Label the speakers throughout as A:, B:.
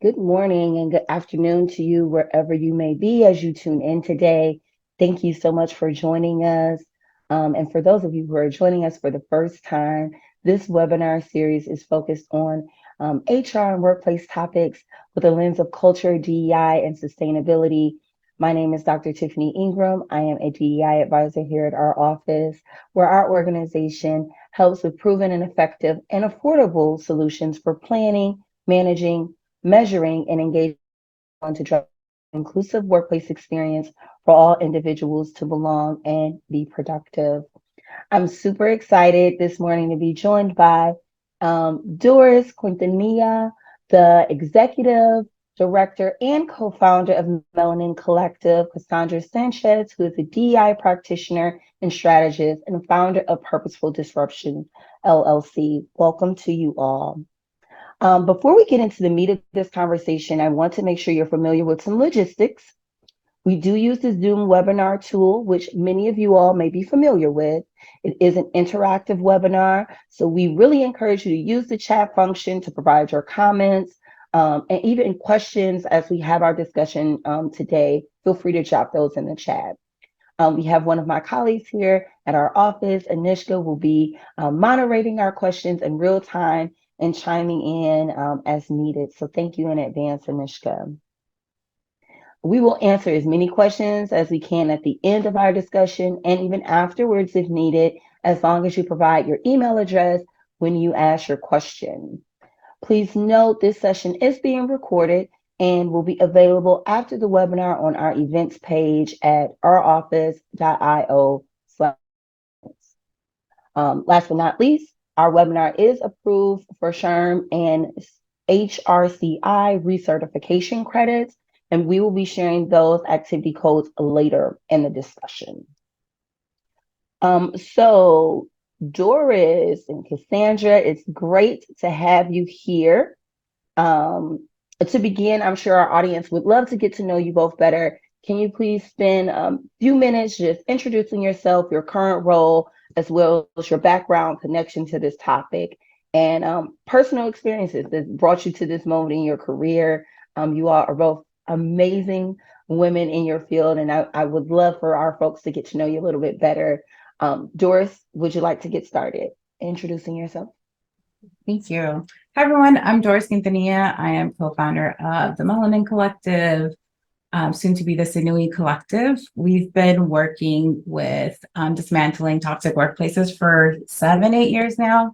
A: Good morning and good afternoon to you wherever you may be as you tune in today. Thank you so much for joining us. And for those of you who are joining us for the first time, this webinar series is focused on HR and workplace topics with a lens of culture, DEI, and sustainability. My name is Dr. Tiffany Ingram. I am a DEI advisor here at our office, where our organization helps with proven and effective and affordable solutions for planning, managing, measuring, and engaging to drive inclusive workplace experience for all individuals to belong and be productive. I'm super excited this morning to be joined by Doris Quintanilla, the executive director and co-founder of Melanin Collective, Cassandra Sanchez, who is a DEI practitioner and strategist and founder of Purposeful Disruption LLC. Welcome to you all. Before we get into the meat of this conversation, I want to make sure you're familiar with some logistics. We do use the Zoom webinar tool, which many of you all may be familiar with. It is an interactive webinar, so we really encourage you to use the chat function to provide your comments and even questions as we have our discussion today. Feel free to drop those in the chat. We have one of my colleagues here at our office, Anishka, will be moderating our questions in real time and chiming in as needed. So thank you in advance, Anishka. We will answer as many questions as we can at the end of our discussion and even afterwards if needed, as long as you provide your email address when you ask your question. Please note this session is being recorded and will be available after the webinar on our events page at OurOffice.io. Last but not least, our webinar is approved for SHRM and HRCI recertification credits, and we will be sharing those activity codes later in the discussion. So Doris and Cassandra, it's great to have you here. To begin, I'm sure our audience would love to get to know you both better. Can you please spend a few minutes just introducing yourself, your current role, as well as your background, connection to this topic, and personal experiences that brought you to this moment in your career? You all are both amazing women in your field, and I would love for our folks to get to know you a little bit better. Doris, would you like to get started introducing yourself?
B: Thank you. Hi, everyone. I'm Doris Quintanilla. I am co-founder of the Melanin Collective, soon to be the Sinui Collective. We've been working with dismantling toxic workplaces for 7-8 years now,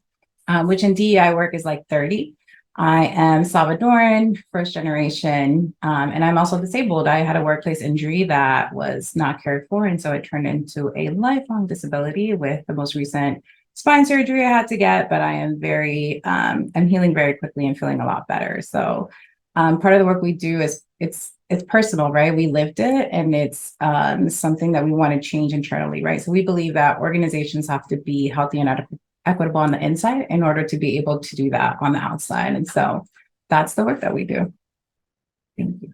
B: which in DEI work is like 30. I am Salvadoran, first generation, and I'm also disabled. I had a workplace injury that was not cared for, and so it turned into a lifelong disability with the most recent spine surgery I had to get, but I am I'm healing very quickly and feeling a lot better. So part of the work we do is it's personal, right? We lived it, and it's something that we want to change internally, right? So we believe that organizations have to be healthy and equitable on the inside in order to be able to do that on the outside. And so that's the work that we do. Thank you.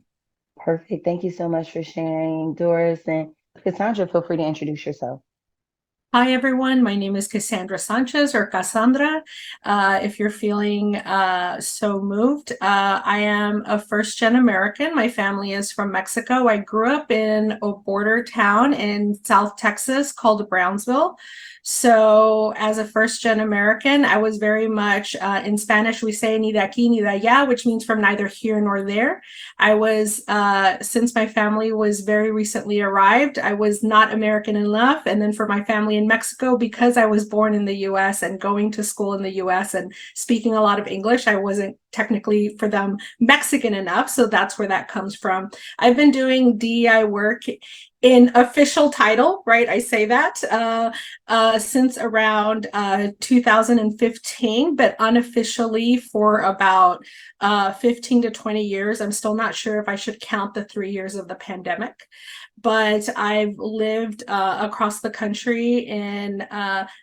A: Perfect. Thank you so much for sharing, Doris. And Cassandra, feel free to introduce yourself.
C: Hi, everyone. My name is Cassandra Sanchez, or Cassandra, if you're feeling so moved. I am a first-gen American. My family is from Mexico. I grew up in a border town in South Texas called Brownsville. So as a first-gen American, I was very much, in Spanish, we say ni de aquí ni de allá, which means from neither here nor there. I was, since my family was very recently arrived, I was not American enough. And then for my family in Mexico, because I was born in the US and going to school in the US and speaking a lot of English, I wasn't technically for them Mexican enough. So that's where that comes from. I've been doing DEI work in official title, right? I say that since around 2015, but unofficially for about 15 to 20 years. I'm still not sure if I should count the 3 years of the pandemic, but I've lived across the country in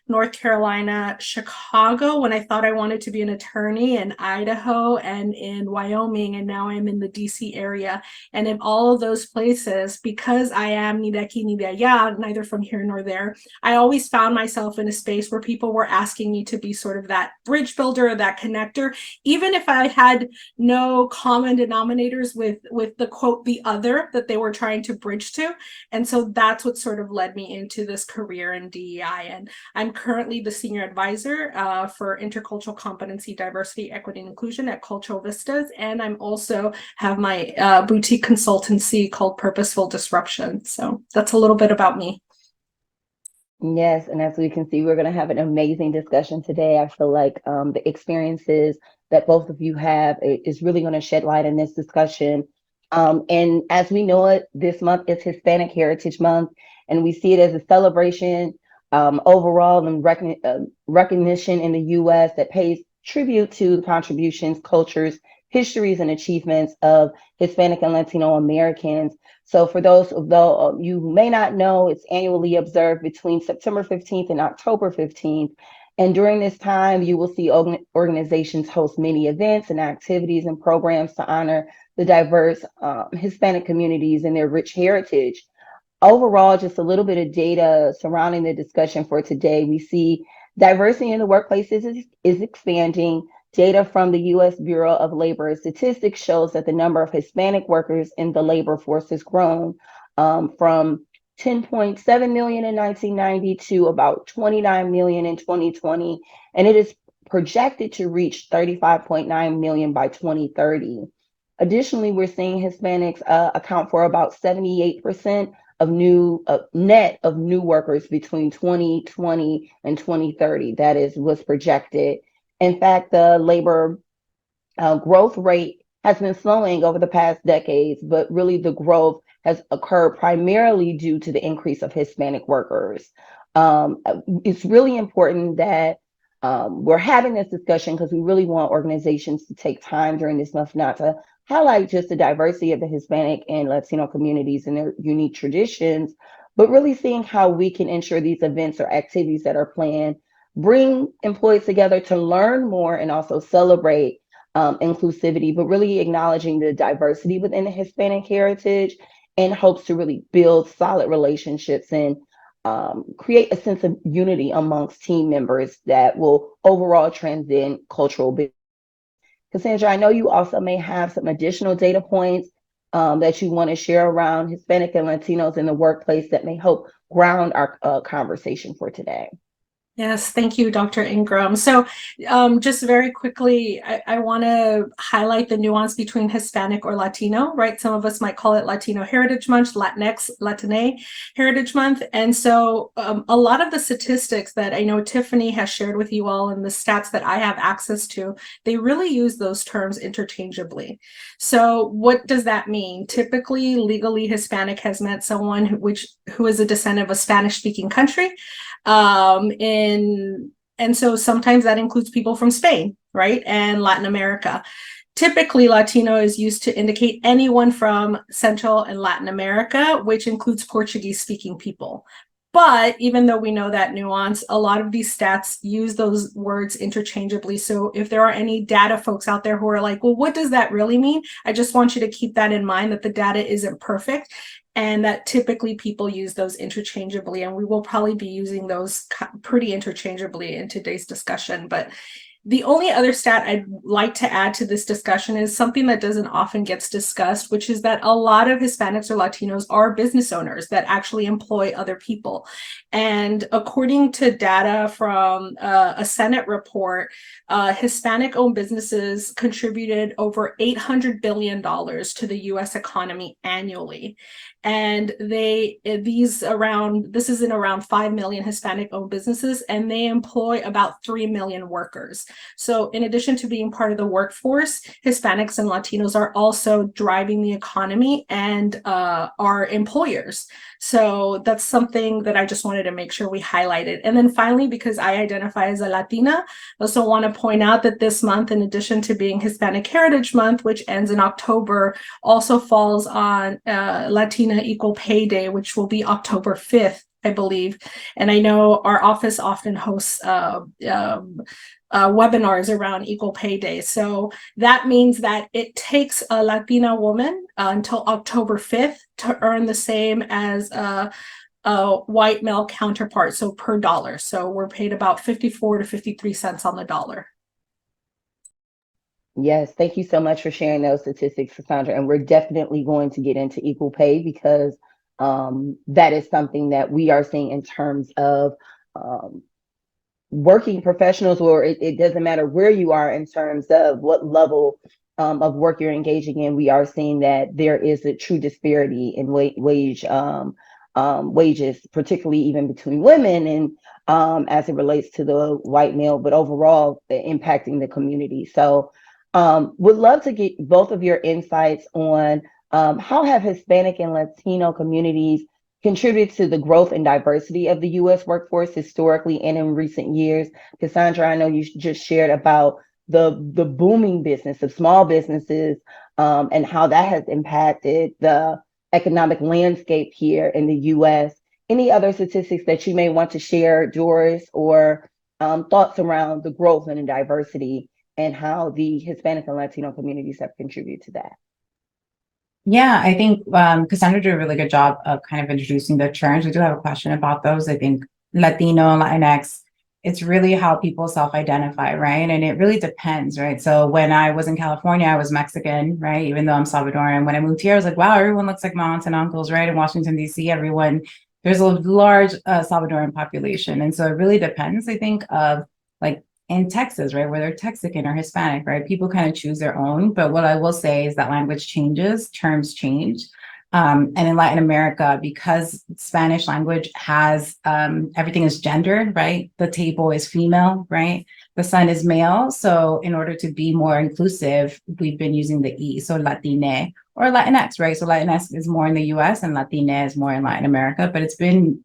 C: North Carolina, Chicago, when I thought I wanted to be an attorney, in Idaho, and in Wyoming, and now I'm in the DC area. And in all of those places, because I am ni de aquí ni de allá, neither from here nor there, I always found myself in a space where people were asking me to be sort of that bridge builder, that connector, even if I had no common denominators with the quote, the other that they were trying to bridge to. And so that's what sort of led me into this career in DEI. And I'm currently the senior advisor for intercultural competency, diversity, equity, and inclusion at Cultural Vistas. And I'm also have my boutique consultancy called Purposeful Disruption. So that's a little bit about me.
A: Yes, and as we can see, we're going to have an amazing discussion today. I feel like the experiences that both of you have is really going to shed light in this discussion. And as we know it, this month is Hispanic Heritage Month, and we see it as a celebration overall and recognition in the U.S. that pays tribute to the contributions, cultures, histories, and achievements of Hispanic and Latino Americans. So for those of you who may not know, it's annually observed between September 15th and October 15th. And during this time, you will see organizations host many events and activities and programs to honor the diverse Hispanic communities and their rich heritage. Overall, just a little bit of data surrounding the discussion for today. We see diversity in the workplace is expanding. Data from the U.S. Bureau of Labor and Statistics shows that the number of Hispanic workers in the labor force has grown from 10.7 million in 1990 to about 29 million in 2020, and it is projected to reach 35.9 million by 2030. Additionally, we're seeing Hispanics account for about 78% of net of new workers between 2020 and 2030. That is what's projected. In fact, the labor growth rate has been slowing over the past decades, but really the growth has occurred primarily due to the increase of Hispanic workers. It's really important that we're having this discussion because we really want organizations to take time during this month not to highlight just the diversity of the Hispanic and Latino communities and their unique traditions, but really seeing how we can ensure these events or activities that are planned bring employees together to learn more and also celebrate inclusivity, but really acknowledging the diversity within the Hispanic heritage in hopes to really build solid relationships and create a sense of unity amongst team members that will overall transcend cultural barriers. Cassandra, I know you also may have some additional data points that you want to share around Hispanic and Latinos in the workplace that may help ground our conversation for today.
C: Yes, thank you, Dr. Ingram. So just very quickly, I want to highlight the nuance between Hispanic or Latino, right? Some of us might call it Latino Heritage Month, Latinx, Latine Heritage Month. And so a lot of the statistics that I know Tiffany has shared with you all and the stats that I have access to, they really use those terms interchangeably. So what does that mean? Typically, legally, Hispanic has meant someone who is a descendant of a Spanish-speaking country. And so sometimes that includes people from Spain, right? And Latin America. Typically, Latino is used to indicate anyone from Central and Latin America, which includes Portuguese-speaking people. But even though we know that nuance, a lot of these stats use those words interchangeably. So if there are any data folks out there who are like, well, what does that really mean? I just want you to keep that in mind, that the data isn't perfect and that typically people use those interchangeably. And we will probably be using those pretty interchangeably in today's discussion. But the only other stat I'd like to add to this discussion is something that doesn't often gets discussed, which is that a lot of Hispanics or Latinos are business owners that actually employ other people. And according to data from a Senate report, Hispanic-owned businesses contributed over $800 billion to the U.S. economy annually. And this is in around 5 million Hispanic-owned businesses, and they employ about 3 million workers. So in addition to being part of the workforce, Hispanics and Latinos are also driving the economy and are employers. So that's something that I just wanted to make sure we highlighted. And then finally, because I identify as a Latina, I also want to point out that this month, in addition to being Hispanic Heritage Month, which ends in October, also falls on Latina Equal Pay Day, which will be October 5th, I believe. And I know our office often hosts webinars around Equal Pay Day. So that means that it takes a Latina woman until October 5th to earn the same as a white male counterpart, so per dollar. So we're paid about 54 to 53 cents on the dollar.
A: Yes, thank you so much for sharing those statistics, Cassandra. And we're definitely going to get into equal pay because that is something that we are seeing in terms of working professionals, or it doesn't matter where you are in terms of what level of work you're engaging in. We are seeing that there is a true disparity in wages, particularly even between women and as it relates to the white male, but overall impacting the community. So would love to get both of your insights on how have Hispanic and Latino communities contributed to the growth and diversity of the U.S. workforce historically and in recent years. Cassandra, I know you just shared about the booming business of small businesses and how that has impacted the economic landscape here in the U.S. Any other statistics that you may want to share, Doris, or thoughts around the growth and the diversity and how the Hispanic and Latino communities have contributed to that?
B: Yeah, I think Cassandra did a really good job of kind of introducing the terms. We do have a question about those. I think Latino, Latinx, it's really how people self-identify, right? And it really depends, right? So when I was in California, I was Mexican, right? Even though I'm Salvadoran. When I moved here, I was like, wow, everyone looks like my aunts and uncles, right? In Washington, D.C., there's a large Salvadoran population. And so it really depends, I think, of like in Texas, right, where they're Texican or Hispanic, right? People kind of choose their own. But what I will say is that language changes, terms change. And in Latin America, because Spanish language has everything is gendered, right? The table is female, right? The sun is male. So in order to be more inclusive, we've been using the E. So Latine or Latinx, right? So Latinx is more in the US and Latine is more in Latin America, but it's being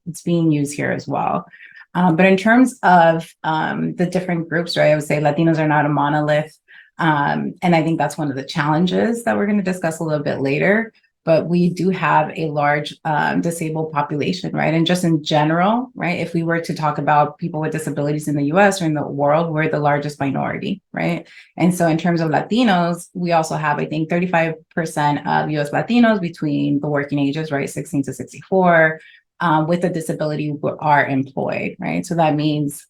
B: used here as well. But in terms of the different groups, right, I would say Latinos are not a monolith. And I think that's one of the challenges that we're going to discuss a little bit later. But we do have a large disabled population, right? And just in general, right, if we were to talk about people with disabilities in the US or in the world, we're the largest minority, right? And so in terms of Latinos, we also have, I think, 35% of US Latinos between the working ages, right, 16 to 64. With a disability are employed, right? So that means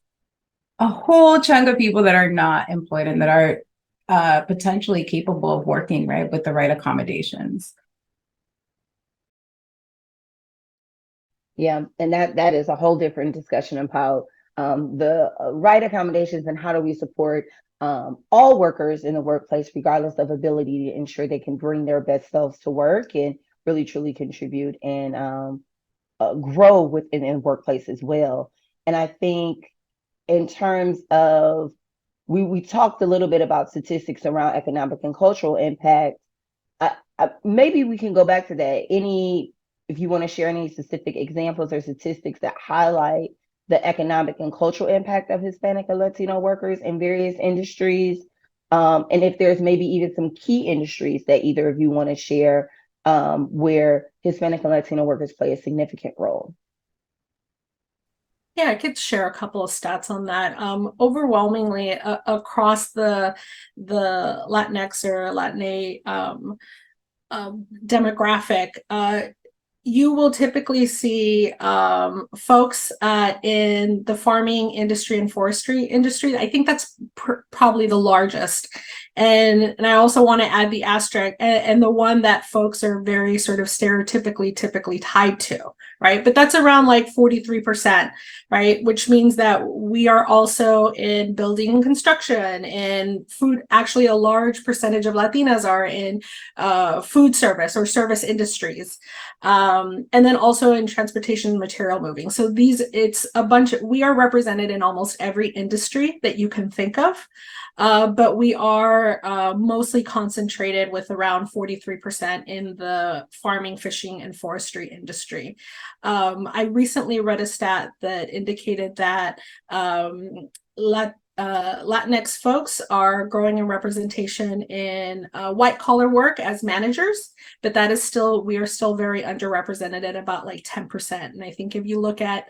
B: a whole chunk of people that are not employed and that are potentially capable of working, right, with the right accommodations.
A: Yeah, and that is a whole different discussion about the right accommodations and how do we support all workers in the workplace, regardless of ability, to ensure they can bring their best selves to work and really truly contribute and grow within the workplace as well. And I think in terms of, we talked a little bit about statistics around economic and cultural impact. Maybe we can go back to that. If you want to share any specific examples or statistics that highlight the economic and cultural impact of Hispanic and Latino workers in various industries. And if there's maybe even some key industries that either of you want to share where Hispanic and Latino workers play a significant role.
C: Yeah, I could share a couple of stats on that. Overwhelmingly, across the Latinx or Latina demographic, you will typically see folks in the farming industry and forestry industry. I think that's probably the largest. And I also want to add the asterisk and the one that folks are very sort of typically tied to, right? But that's around like 43%, right? Which means that we are also in building and construction and food. Actually, a large percentage of Latinas are in food service or service industries. And then also in transportation and material moving. So it's a bunch we are represented in almost every industry that you can think of. But we are mostly concentrated with around 43% in the farming, fishing, and forestry industry. I recently read a stat that indicated that Latinx folks are growing in representation in white collar work as managers, but we are still very underrepresented at about like 10%. And I think if you look at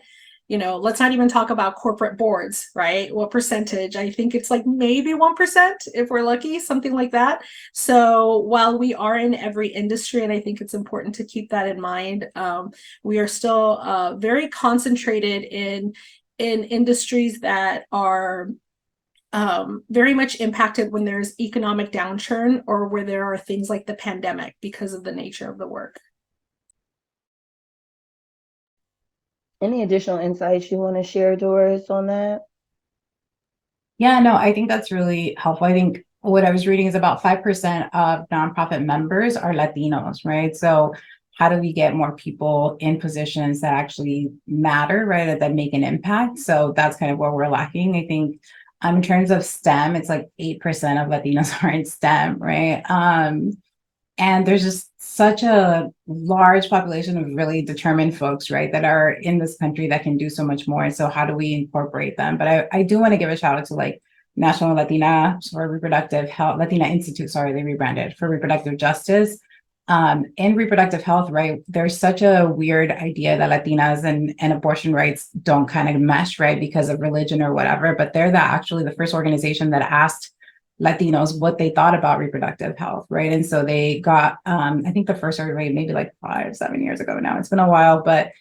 C: let's not even talk about corporate boards, right? What percentage? I think it's like maybe 1% if we're lucky, something like that. So while we are in every industry, and I think it's important to keep that in mind, we are still very concentrated in industries that are very much impacted when there's economic downturn or where there are things like the pandemic because of the nature of the work.
A: Any additional insights you want to share, Doris, on that?
B: Yeah, no, I think that's really helpful. I think what I was reading is about 5% of nonprofit members are Latinos, right? So how do we get more people in positions that actually matter, right? That make an impact. So that's kind of where we're lacking. I think in terms of STEM, it's like 8% of Latinos are in STEM, right? And there's just such a large population of really determined folks, right, that are in this country that can do so much more. And so how do we incorporate them? But I do want to give a shout out to like National Latina for Reproductive Health, Latina Institute, sorry, they rebranded, for Reproductive Justice. In reproductive health, right, there's such a weird idea that Latinas and abortion rights don't kind of mesh, right, because of religion or whatever. But they're actually the first organization that asked Latinos what they thought about reproductive health, right? And so they got, I think the first survey maybe like 5-7 years ago now. It's been a while, but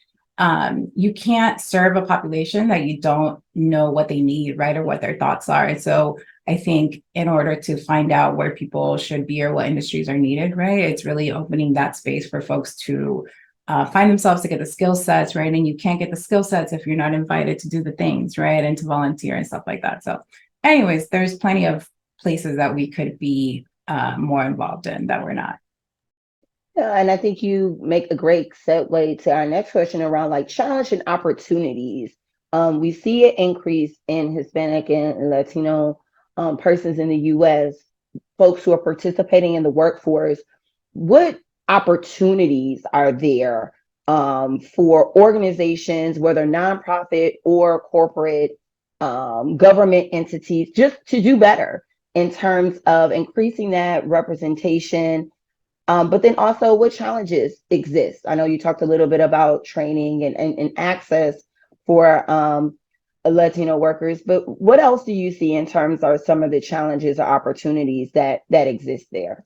B: you can't serve a population that you don't know what they need, right, or what their thoughts are. And so I think in order to find out where people should be or what industries are needed, right, it's really opening that space for folks to find themselves, to get the skill sets, right? And you can't get the skill sets if you're not invited to do the things, right, and to volunteer and stuff like that. So anyways, there's plenty of places that we could be more involved in that we're not.
A: Yeah, and I think you make a great segue to our next question around like challenge and opportunities. We see an increase in Hispanic and Latino persons in the U.S., folks who are participating in the workforce. What opportunities are there for organizations, whether nonprofit or corporate, government entities, just to do better in terms of increasing that representation? But then also, what challenges exist? I know you talked a little bit about training and access for Latino workers, but what else do you see in terms of some of the challenges or opportunities that exist there?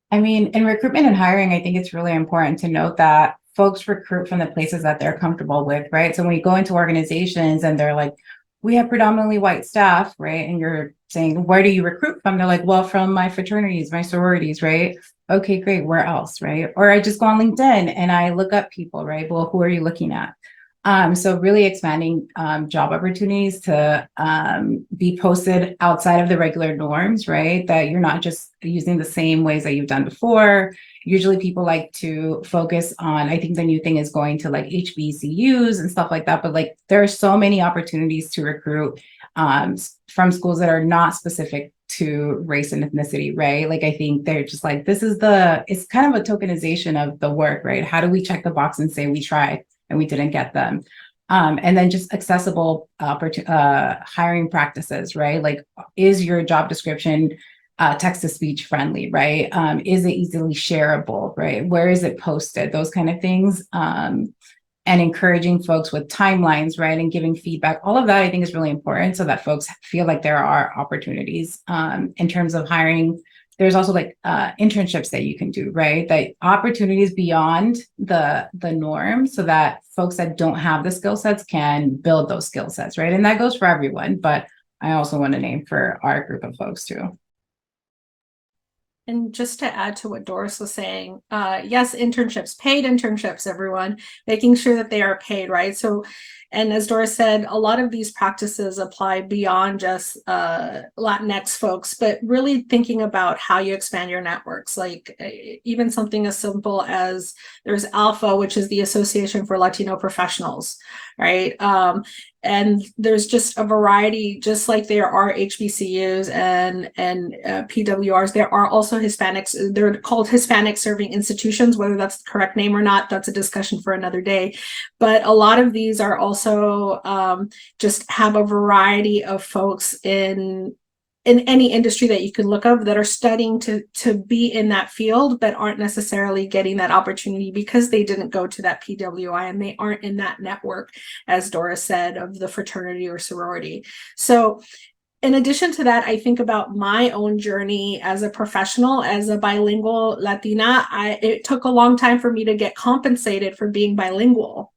B: I mean, in recruitment and hiring, I think it's really important to note that folks recruit from the places that they're comfortable with, right? So when you go into organizations and they're like, we have predominantly white staff, right? And you're saying, where do you recruit from? They're like, well, from my fraternities, my sororities, right? Okay, great. Where else, right? Or I just go on LinkedIn and I look up people, right? Well, who are you looking at? So really expanding job opportunities to be posted outside of the regular norms, right? That you're not just using the same ways that you've done before. Usually people like to focus on, I think the new thing is going to like HBCUs and stuff like that, but like there are so many opportunities to recruit from schools that are not specific to race and ethnicity, right? Like I think they're just like, it's kind of a tokenization of the work, right? How do we check the box and say we tried and we didn't get them? And then just accessible hiring practices, right? Like, is your job description text-to-speech friendly, right? Is it easily shareable, right? Where is it posted? Those kind of things. And encouraging folks with timelines, right? And giving feedback. All of that I think is really important so that folks feel like there are opportunities in terms of hiring. There's also like internships that you can do, right? That opportunities beyond the norm so that folks that don't have the skill sets can build those skill sets, right? And that goes for everyone, but I also want to name for our group of folks too.
C: And just to add to what Doris was saying, yes, internships, paid internships, everyone, making sure that they are paid, right? So, and as Doris said, a lot of these practices apply beyond just Latinx folks, but really thinking about how you expand your networks, like even something as simple as there's ALPHA, which is the Association for Latino Professionals, right? And there's just a variety, just like there are HBCUs and PWRs, there are also Hispanics. They're called Hispanic Serving Institutions. Whether that's the correct name or not, that's a discussion for another day. But a lot of these are also just have a variety of folks in in any industry that you can look up that are studying to be in that field, but aren't necessarily getting that opportunity because they didn't go to that PWI and they aren't in that network, as Dora said, of the fraternity or sorority. So in addition to that, I think about my own journey as a professional, as a bilingual Latina. It took a long time for me to get compensated for being bilingual.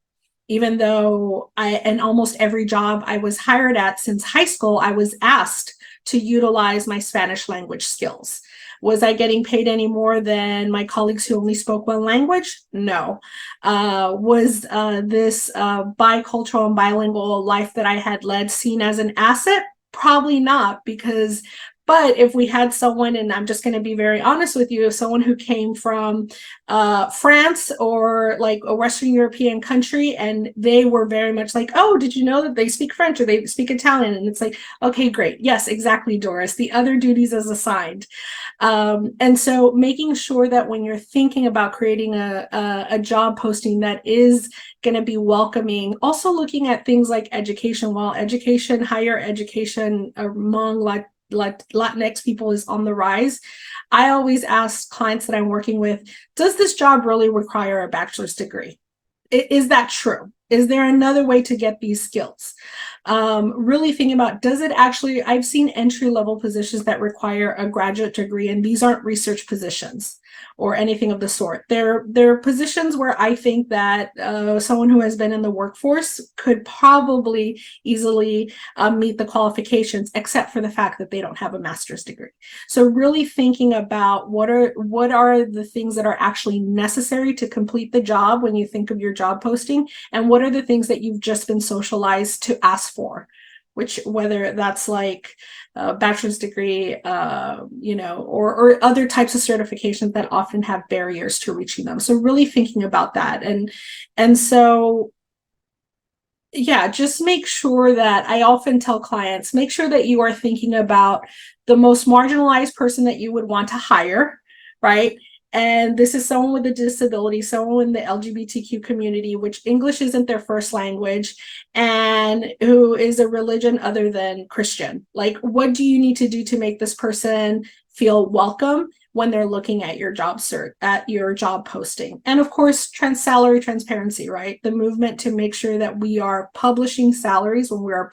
C: Even though in almost every job I was hired at since high school, I was asked to utilize my Spanish language skills. Was I getting paid any more than my colleagues who only spoke one language? No. Was this bicultural and bilingual life that I had led seen as an asset? Probably not, because but if we had someone, and I'm just going to be very honest with you, someone who came from France or like a Western European country, and they were very much like, oh, did you know that they speak French or they speak Italian? And it's like, okay, great. Yes, exactly, Doris. The other duties as assigned. And so making sure that when you're thinking about creating a job posting that is going to be welcoming, also looking at things like education. While education, higher education among Latinx people is on the rise, I always ask clients that I'm working with, does this job really require a bachelor's degree? Is that true? Is there another way to get these skills? Really thinking about, does it actually, I've seen entry-level positions that require a graduate degree, and these aren't research positions or anything of the sort. They're positions where I think that someone who has been in the workforce could probably easily meet the qualifications, except for the fact that they don't have a master's degree. So really thinking about what are the things that are actually necessary to complete the job when you think of your job posting, and what are the things that you've just been socialized to ask for, which whether that's like a bachelor's degree, or other types of certifications that often have barriers to reaching them. So really thinking about that. And so, yeah, just make sure that I often tell clients, make sure that you are thinking about the most marginalized person that you would want to hire, right? And this is someone with a disability, someone in the LGBTQ community, which English isn't their first language, and who is a religion other than Christian. Like, what do you need to do to make this person feel welcome when they're looking at your job search, at your job posting? And of course, salary transparency, right? The movement to make sure that we are publishing salaries when we are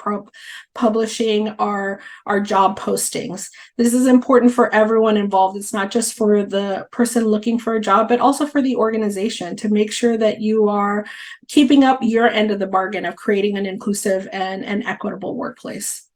C: publishing our job postings. This is important for everyone involved. It's not just for the person looking for a job, but also for the organization, to make sure that you are keeping up your end of the bargain of creating an inclusive and an equitable workplace.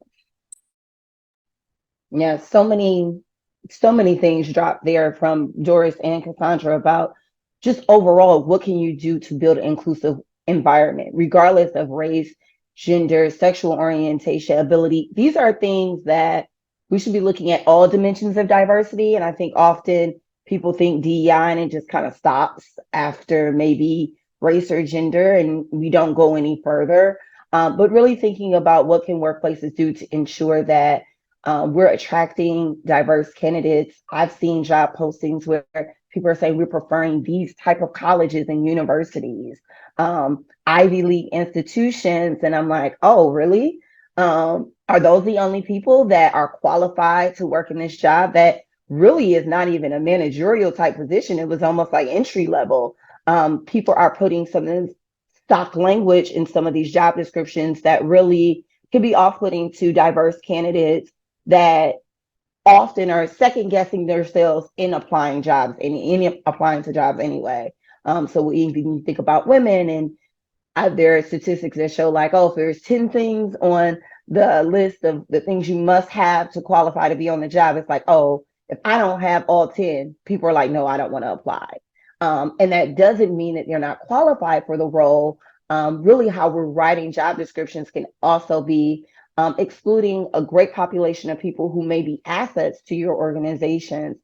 A: Yeah, so many things dropped there from Doris and Cassandra about just overall, what can you do to build an inclusive environment, regardless of race, gender, sexual orientation, ability. These are things that we should be looking at all dimensions of diversity. And I think often people think DEI and it just kind of stops after maybe race or gender, and we don't go any further. But really thinking about what can workplaces do to ensure that we're attracting diverse candidates. I've seen job postings where people are saying we're preferring these type of colleges and universities, Ivy League institutions. And I'm like, oh, really? Are those the only people that are qualified to work in this job that really is not even a managerial type position? It was almost like entry level. People are putting some stock language in some of these job descriptions that really can be off-putting to diverse candidates that often are second guessing themselves in applying jobs, in applying to jobs anyway. So we even think about women, and there are statistics that show like, oh, if there's 10 things on the list of the things you must have to qualify to be on the job, it's like, oh, if I don't have all 10, people are like, no, I don't want to apply. And that doesn't mean that they're not qualified for the role. Really how we're writing job descriptions can also be excluding a great population of people who may be assets to your organizations.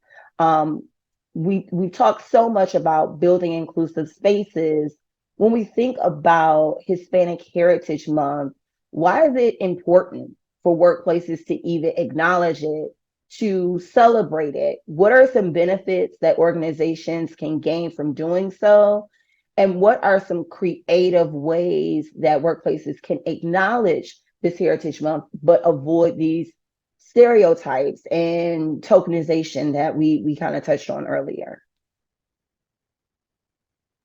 A: We talk so much about building inclusive spaces. When we think about Hispanic Heritage Month, why is it important for workplaces to even acknowledge it, to celebrate it? What are some benefits that organizations can gain from doing so? And what are some creative ways that workplaces can acknowledge this Heritage Month, but avoid these stereotypes and tokenization that we kind of touched on earlier.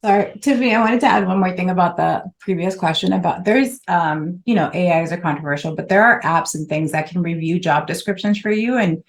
B: Sorry, Tiffany, I wanted to add one more thing about the previous question about there's, AIs are controversial, but there are apps and things that can review job descriptions for you and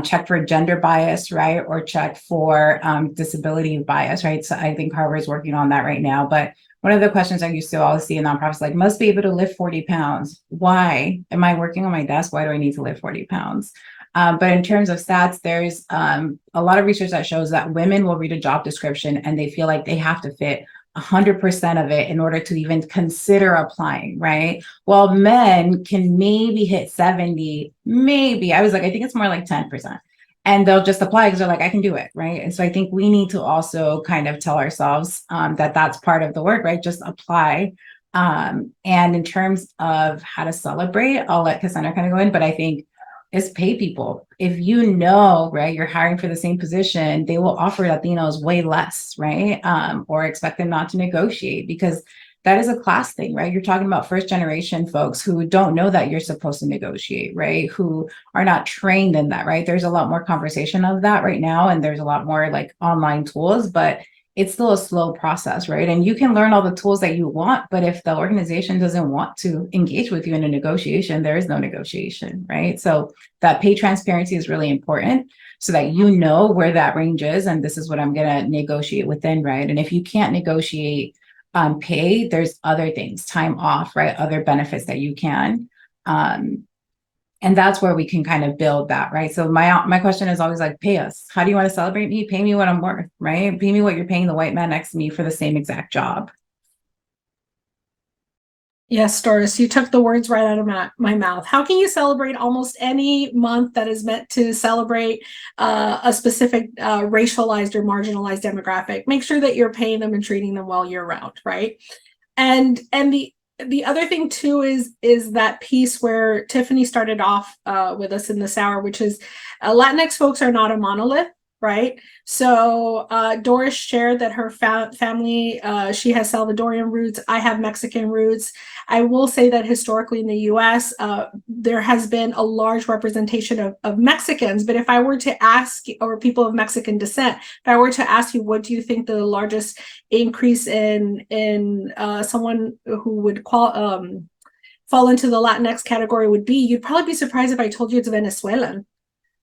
B: check for gender bias, right? Or check for disability bias, right? So I think Harvard's working on that right now. But one of the questions I used to always see in nonprofits, like, must be able to lift 40 pounds. Why? Am I working on my desk? Why do I need to lift 40 pounds? But in terms of stats, there's a lot of research that shows that women will read a job description and they feel like they have to fit 100% of it in order to even consider applying, right? While men can maybe hit 70, maybe. I think it's more like 10%. And they'll just apply because they're like, I can do it, right? And so I think we need to also kind of tell ourselves that that's part of the work, right? Just apply. And in terms of how to celebrate, I'll let Cassandra kind of go in, but I think is pay people. If you know, right, you're hiring for the same position, they will offer Latinos way less, right? Or expect them not to negotiate because that is a class thing, right? You're talking about first generation folks who don't know that you're supposed to negotiate, right? Who are not trained in that, right? There's a lot more conversation of that right now, and there's a lot more like online tools, but it's still a slow process, right? And you can learn all the tools that you want, but if the organization doesn't want to engage with you in a negotiation, there is no negotiation, right? So that pay transparency is really important so that you know where that range is, and this is what I'm going to negotiate within, right? And if you can't negotiate pay, there's other things, time off, right? Other benefits that you can. And that's where we can kind of build that, right? So my question is always like, pay us. How do you want to celebrate me? Pay me what I'm worth, right? Pay me what you're paying the white man next to me for the same exact job.
C: Yes, Doris, you took the words right out of my mouth. How can you celebrate almost any month that is meant to celebrate a specific racialized or marginalized demographic? Make sure that you're paying them and treating them well year round, right? And the other thing too is that piece where Tiffany started off with us in this hour, which is Latinx folks are not a monolith, right? So Doris shared that her family, she has Salvadorian roots. I have Mexican roots. I will say that historically in the US, there has been a large representation of Mexicans. But if I were to ask, or people of Mexican descent, if I were to ask you, what do you think the largest increase in someone who would fall into the Latinx category would be, you'd probably be surprised if I told you it's Venezuelan.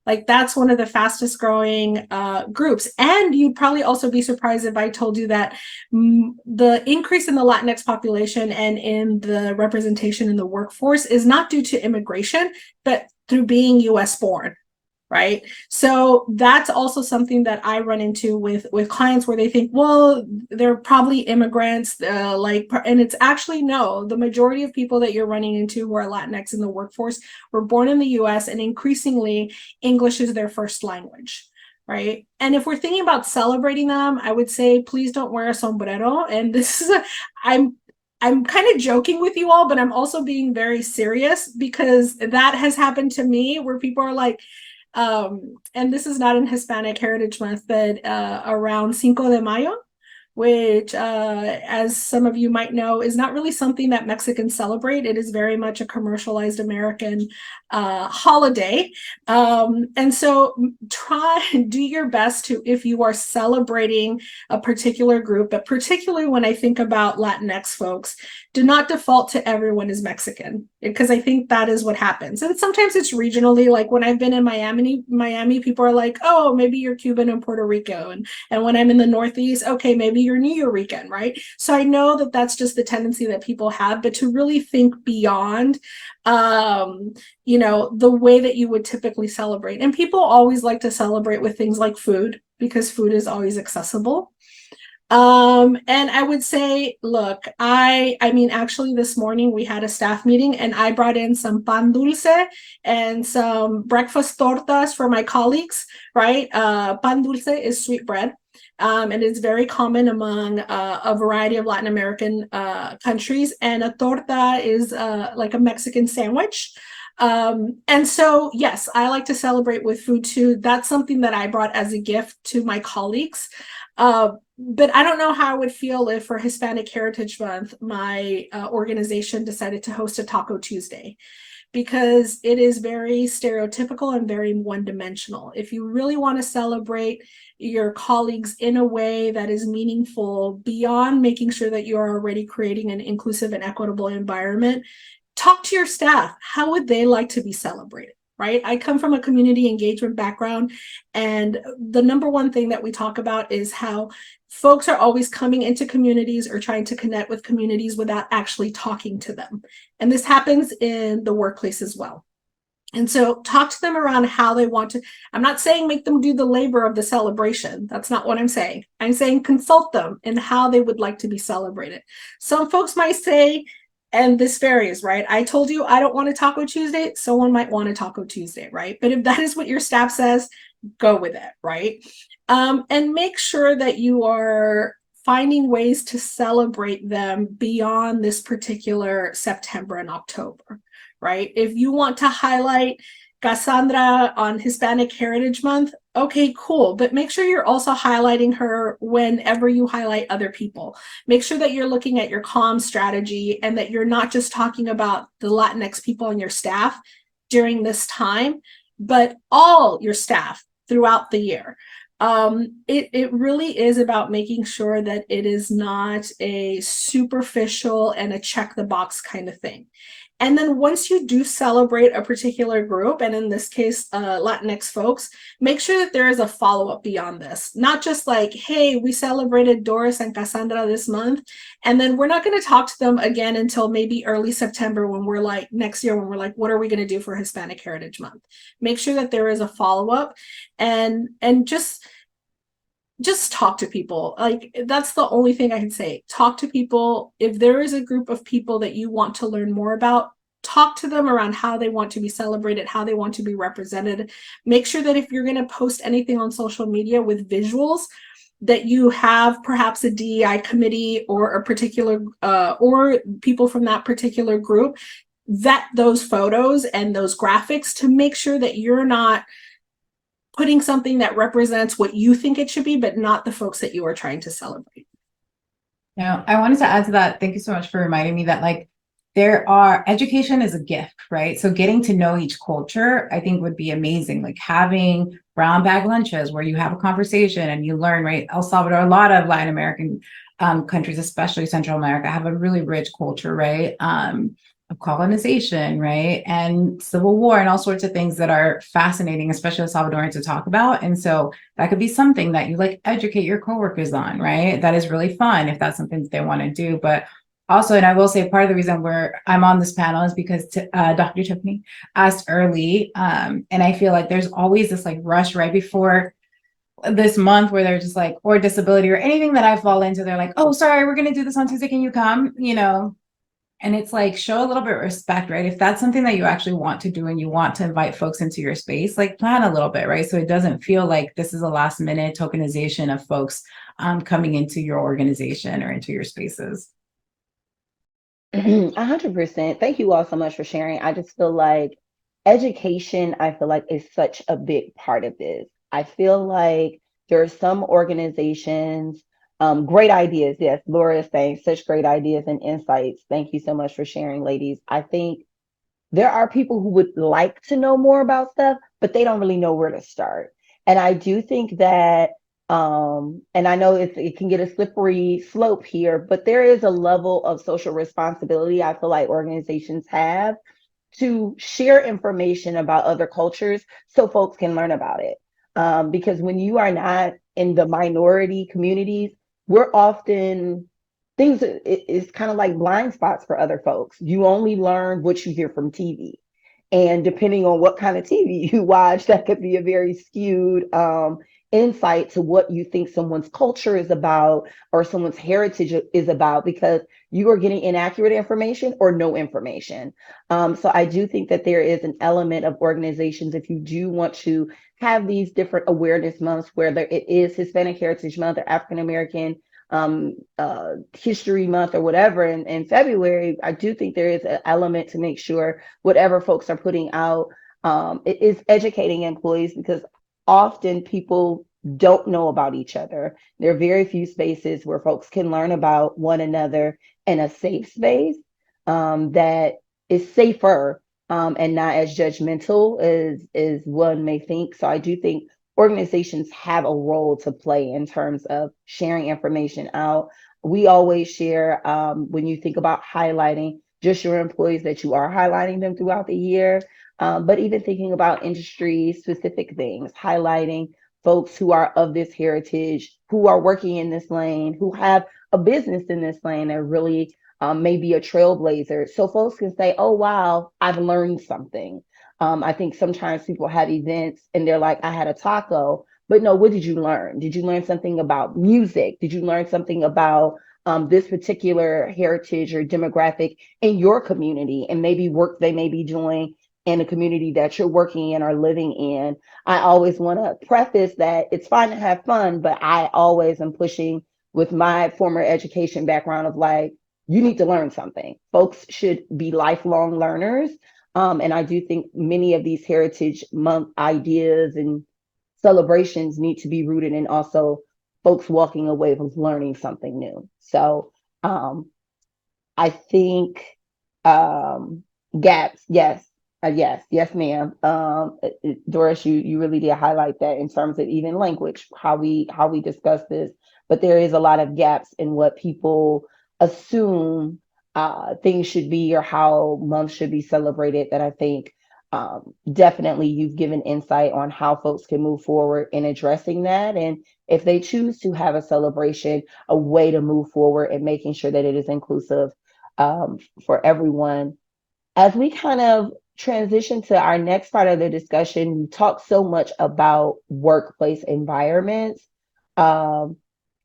C: Like, that's one of the fastest growing groups. And you'd probably also be surprised if I told you that the increase in the Latinx population and in the representation in the workforce is not due to immigration, but through being US born, right? So that's also something that I run into with clients where they think, well, they're probably immigrants, and it's actually no. The majority of people that you're running into who are Latinx in the workforce were born in the US, and increasingly English is their first language, right? And if we're thinking about celebrating them, I would say, please don't wear a sombrero. And this is I'm kind of joking with you all, but I'm also being very serious, because that has happened to me where people are like, and this is not in Hispanic Heritage Month, but around Cinco de Mayo, which, as some of you might know, is not really something that Mexicans celebrate. It is very much a commercialized American holiday. And so try and do your best to, if you are celebrating a particular group, but particularly when I think about Latinx folks, do not default to everyone is Mexican, because I think that is what happens. And sometimes it's regionally, like when I've been in Miami, people are like, oh, maybe you're Cuban and Puerto Rico. And when I'm in the Northeast, okay, maybe you're New Yorican, right? So I know that that's just the tendency that people have, but to really think beyond, the way that you would typically celebrate. And people always like to celebrate with things like food, because food is always accessible. And I would say, look, I mean, actually this morning we had a staff meeting and I brought in some pan dulce and some breakfast tortas for my colleagues, right? Pan dulce is sweet bread. And it's very common among a variety of Latin American countries. And a torta is like a Mexican sandwich. And so, yes, I like to celebrate with food too. That's something that I brought as a gift to my colleagues. But I don't know how I would feel if for Hispanic Heritage Month, my organization decided to host a Taco Tuesday, because it is very stereotypical and very one-dimensional. If you really want to celebrate your colleagues in a way that is meaningful beyond making sure that you are already creating an inclusive and equitable environment, talk to your staff. How would they like to be celebrated? Right? I come from a community engagement background, and the number one thing that we talk about is how folks are always coming into communities or trying to connect with communities without actually talking to them. And this happens in the workplace as well. And so talk to them around how they want to. I'm not saying make them do the labor of the celebration. That's not what I'm saying. I'm saying consult them in how they would like to be celebrated. Some folks might say, and this varies, right? I told you I don't want a Taco Tuesday. Someone might want a Taco Tuesday, right? But if that is what your staff says, go with it, right? And make sure that you are finding ways to celebrate them beyond this particular September and October, right? If you want to highlight Cassandra on Hispanic Heritage Month, okay, cool. But make sure you're also highlighting her whenever you highlight other people. Make sure that you're looking at your comm strategy and that you're not just talking about the Latinx people on your staff during this time, but all your staff throughout the year. It really is about making sure that it is not a superficial and a check the box kind of thing. And then once you do celebrate a particular group, and in this case, Latinx folks, make sure that there is a follow-up beyond this. Not just like, hey, we celebrated Doris and Cassandra this month, and then we're not going to talk to them again until maybe early September when we're like, next year, when we're like, what are we going to do for Hispanic Heritage Month? Make sure that there is a follow-up and just talk to people. Like, that's the only thing I can say. Talk to people. If there is a group of people that you want to learn more about, talk to them around how they want to be celebrated, how they want to be represented. Make sure that if you're going to post anything on social media with visuals, that you have perhaps a DEI committee or a particular or people from that particular group vet those photos and those graphics to make sure that you're not putting something that represents what you think it should be, but not the folks that you are trying to celebrate.
B: Now, I wanted to add to that. Thank you so much for reminding me that education is a gift, right? So getting to know each culture, I think would be amazing. Like having brown bag lunches where you have a conversation and you learn, right? El Salvador, a lot of Latin American countries, especially Central America, have a really rich culture, right? Of colonization, right? And civil war and all sorts of things that are fascinating, especially as Salvadorans to talk about. And so that could be something that you like educate your coworkers on, right? That is really fun if that's something that they want to do. But also, and I will say part of the reason I'm on this panel is because Dr. Tiffany asked early. And I feel like there's always this like rush right before this month where they're just like, or disability or anything that I fall into, they're like, oh, sorry, we're going to do this on Tuesday. Can you come? And it's like, show a little bit of respect, right? If that's something that you actually want to do and you want to invite folks into your space, like plan a little bit, right? So it doesn't feel like this is a last minute tokenization of folks coming into your organization or into your spaces.
A: 100%. Thank you all so much for sharing. I just feel like education, I feel like, is such a big part of this. I feel like there are some organizations, great ideas. Yes, Laura is saying such great ideas and insights. Thank you so much for sharing, ladies. I think there are people who would like to know more about stuff, but they don't really know where to start. And I do think that, and I know it can get a slippery slope here, but there is a level of social responsibility I feel like organizations have to share information about other cultures so folks can learn about it. Because when you are not in the minority communities, we're often it's kind of like blind spots for other folks. You only learn what you hear from TV. And depending on what kind of TV you watch, that could be a very skewed insight to what you think someone's culture is about or someone's heritage is about, because you are getting inaccurate information or no information. So I do think that there is an element of organizations, if you do want to have these different awareness months, whether it is Hispanic Heritage Month or African American History Month or whatever in February, I do think there is an element to make sure whatever folks are putting out, it is educating employees, because often people don't know about each other. There are very few spaces where folks can learn about one another in a safe space that is safer and not as judgmental as one may think. So I do think organizations have a role to play in terms of sharing information out. We always share, when you think about highlighting just your employees, that you are highlighting them throughout the year. But even thinking about industry specific things, highlighting folks who are of this heritage, who are working in this lane, who have a business in this lane that really may be a trailblazer. So folks can say, oh, wow, I've learned something. I think sometimes people have events and they're like, I had a taco, but no, what did you learn? Did you learn something about music? Did you learn something about this particular heritage or demographic in your community, and maybe work they may be doing in a community that you're working in or living in? I always want to preface that it's fine to have fun, but I always am pushing with my former education background of like, you need to learn something. Folks should be lifelong learners. And I do think many of these Heritage Month ideas and celebrations need to be rooted in also folks walking away with learning something new. So I think gaps, yes, yes, ma'am. Doris, you really did highlight that in terms of even language, how we discuss this. But there is a lot of gaps in what people assume things should be or how months should be celebrated. That I think definitely you've given insight on how folks can move forward in addressing that, and if they choose to have a celebration, a way to move forward and making sure that it is inclusive for everyone. As we kind of transition to our next part of the discussion, we talk so much about workplace environments. Um,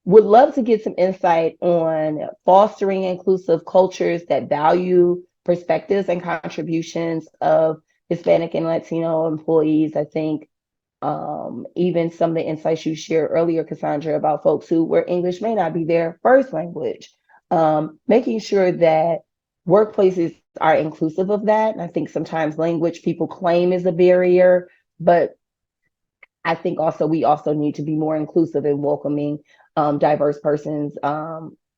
A: would love to get some insight on fostering inclusive cultures that value perspectives and contributions of Hispanic and Latino employees. I think even some of the insights you shared earlier, Cassandra, about folks where English may not be their first language, making sure that workplaces are inclusive of that. And I think sometimes language people claim is a barrier, but I think also we also need to be more inclusive in welcoming diverse persons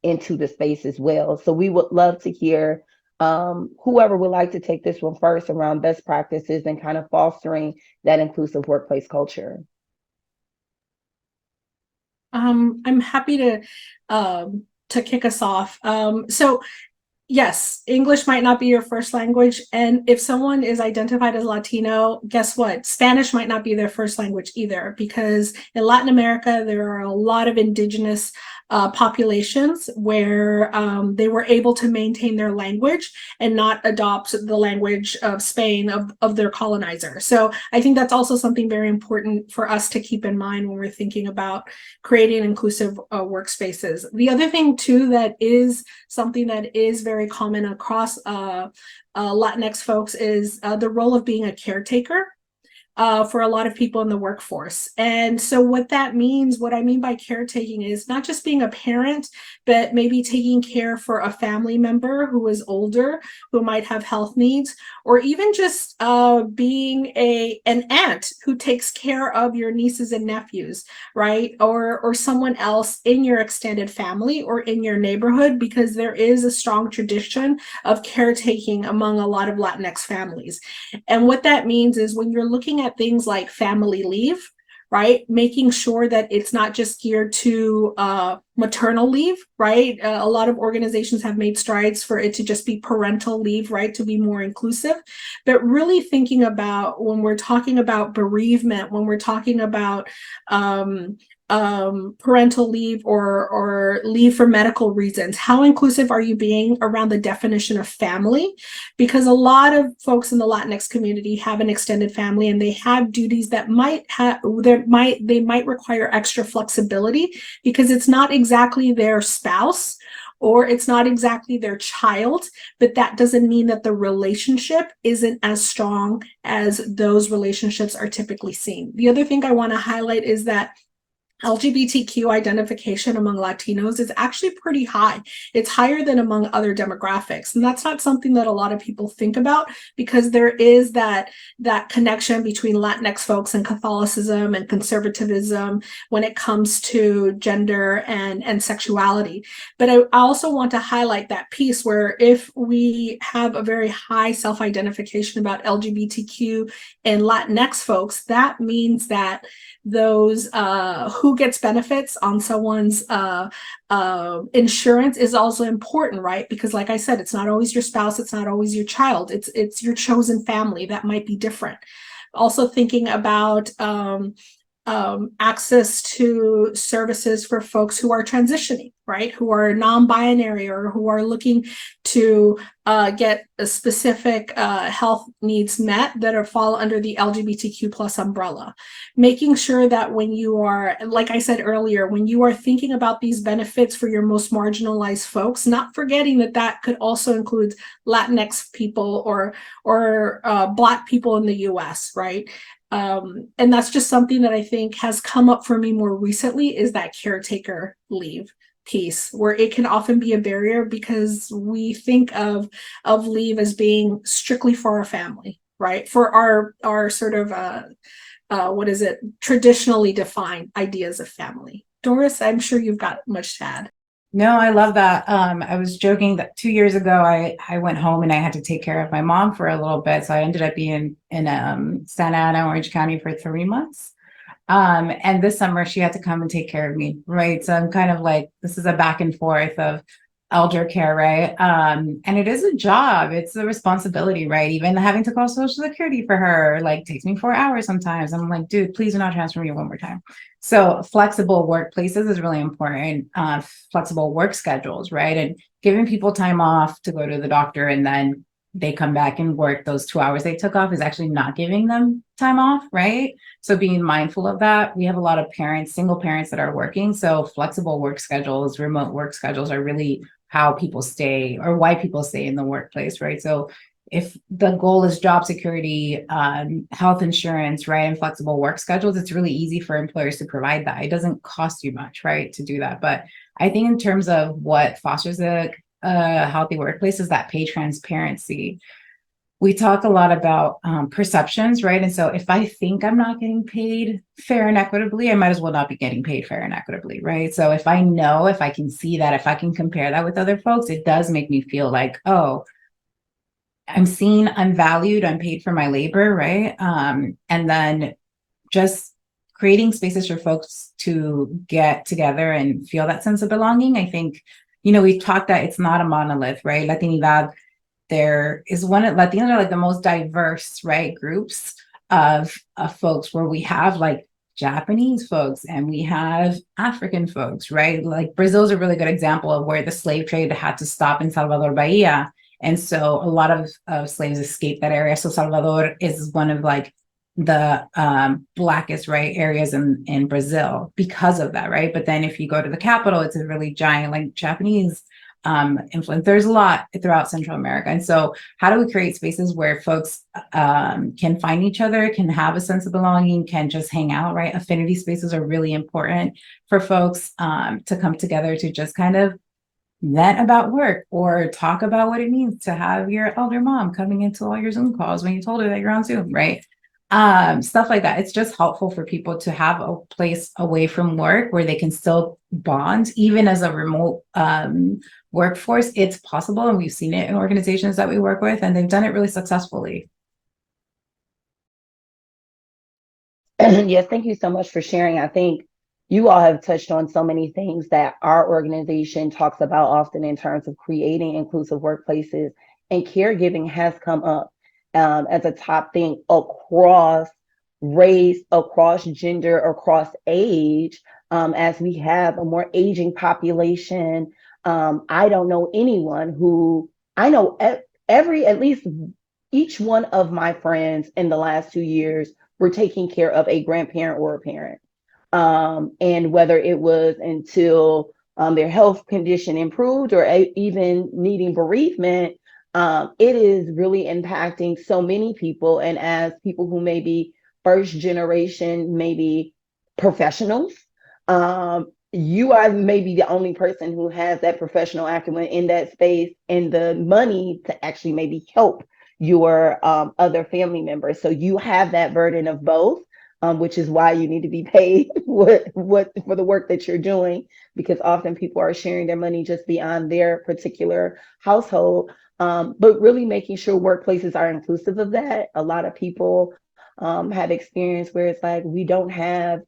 A: into the space as well. So we would love to hear whoever would like to take this one first around best practices and kind of fostering that inclusive workplace culture.
C: I'm happy to kick us off. So yes, English might not be your first language. And if someone is identified as Latino, guess what? Spanish might not be their first language either, because in Latin America, there are a lot of indigenous populations where they were able to maintain their language and not adopt the language of Spain, of their colonizer. So I think that's also something very important for us to keep in mind when we're thinking about creating inclusive workspaces. The other thing too, that is something that is very common across Latinx folks, is the role of being a caretaker for a lot of people in the workforce. And so what I mean by caretaking is not just being a parent, but maybe taking care for a family member who is older, who might have health needs, or even just being an aunt who takes care of your nieces and nephews, right? Or someone else in your extended family or in your neighborhood, because there is a strong tradition of caretaking among a lot of Latinx families. And what that means is when you're looking at things like family leave, right? Making sure that it's not just geared to maternal leave, right? A lot of organizations have made strides for it to just be parental leave, right? To be more inclusive, but really thinking about when we're talking about bereavement, when we're talking about parental leave or leave for medical reasons, how inclusive are you being around the definition of family? Because a lot of folks in the Latinx community have an extended family, and they have duties that they might require extra flexibility, because it's not exactly their spouse or it's not exactly their child, but that doesn't mean that the relationship isn't as strong as those relationships are typically seen. The other thing I want to highlight is that LGBTQ identification among Latinos is actually pretty high. It's higher than among other demographics. And that's not something that a lot of people think about, because there is that connection between Latinx folks and Catholicism and conservatism when it comes to gender and sexuality. But I also want to highlight that piece where if we have a very high self-identification about LGBTQ and Latinx folks, that means that those who gets benefits on someone's insurance is also important, right? Because like I said, it's not always your spouse, it's not always your child, it's your chosen family that might be different. Also thinking about access to services for folks who are transitioning, right? Who are non-binary or who are looking to get a specific health needs met that are fall under the LGBTQ plus umbrella. Making sure that when you are, like I said earlier, when you are thinking about these benefits for your most marginalized folks, not forgetting that that could also include Latinx people or Black people in the US, right? And that's just something that I think has come up for me more recently, is that caretaker leave piece, where it can often be a barrier because we think of leave as being strictly for our family, right? For our sort of what is it, traditionally defined ideas of family. Doris, I'm sure you've got much to add.
B: No, I love that. I was joking that 2 years ago, I went home and I had to take care of my mom for a little bit. So I ended up being in Santa Ana, Orange County for 3 months. And this summer she had to come and take care of me, right? So I'm kind of like, this is a back and forth of elder care, right? And it is a job, it's a responsibility, right? Even having to call Social Security for her, like, takes me 4 hours sometimes. I'm like, dude, please do not transfer me one more time. So flexible workplaces is really important, flexible work schedules, right? And giving people time off to go to the doctor and then they come back and work those 2 hours they took off is actually not giving them time off, right? So being mindful of that. We have a lot of parents, single parents that are working. So flexible work schedules, remote work schedules are really how people stay or why people stay in the workplace, right? So if the goal is job security, health insurance, right, and flexible work schedules, it's really easy for employers to provide that. It doesn't cost you much, right, to do that. But I think in terms of what fosters a healthy workplace is that pay transparency. We talk a lot about perceptions, right? And so if I think I'm not getting paid fair and equitably, I might as well not be getting paid fair and equitably, right? So if I know, if I can see that, if I can compare that with other folks, it does make me feel like, oh, I'm seen, I'm valued, I'm paid for my labor, right? And then just creating spaces for folks to get together and feel that sense of belonging. I think, we've talked that it's not a monolith, right? Latinidad, there is Latinos are like the most diverse, right, groups of folks, where we have like Japanese folks and we have African folks, right? Like Brazil's a really good example of where the slave trade had to stop in Salvador Bahia. And so a lot of slaves escaped that area. So Salvador is one of like the blackest, right, areas in Brazil because of that, right? But then if you go to the capital, it's a really giant like Japanese influence. There's a lot throughout Central America. And so how do we create spaces where folks can find each other, can have a sense of belonging, can just hang out, right? Affinity spaces are really important for folks to come together to just kind of vent about work or talk about what it means to have your elder mom coming into all your Zoom calls when you told her that you're on Zoom, right? Stuff like that. It's just helpful for people to have a place away from work where they can still bond, even as a remote workforce. It's possible, and we've seen it in organizations that we work with, and they've done it really successfully.
A: Yes, thank you so much for sharing. I think you all have touched on so many things that our organization talks about often in terms of creating inclusive workplaces, and caregiving has come up as a top thing across race, across gender, across age, as we have a more aging population. I don't know anyone who, I know at least each one of my friends in the last 2 years were taking care of a grandparent or a parent. And whether it was until their health condition improved or even needing bereavement, it is really impacting so many people. And as people who may be first generation, maybe professionals, You are maybe the only person who has that professional acumen in that space and the money to actually maybe help your other family members. So you have that burden of both, which is why you need to be paid what for the work that you're doing, because often people are sharing their money just beyond their particular household. But really making sure workplaces are inclusive of that. A lot of people have experience where it's like we don't have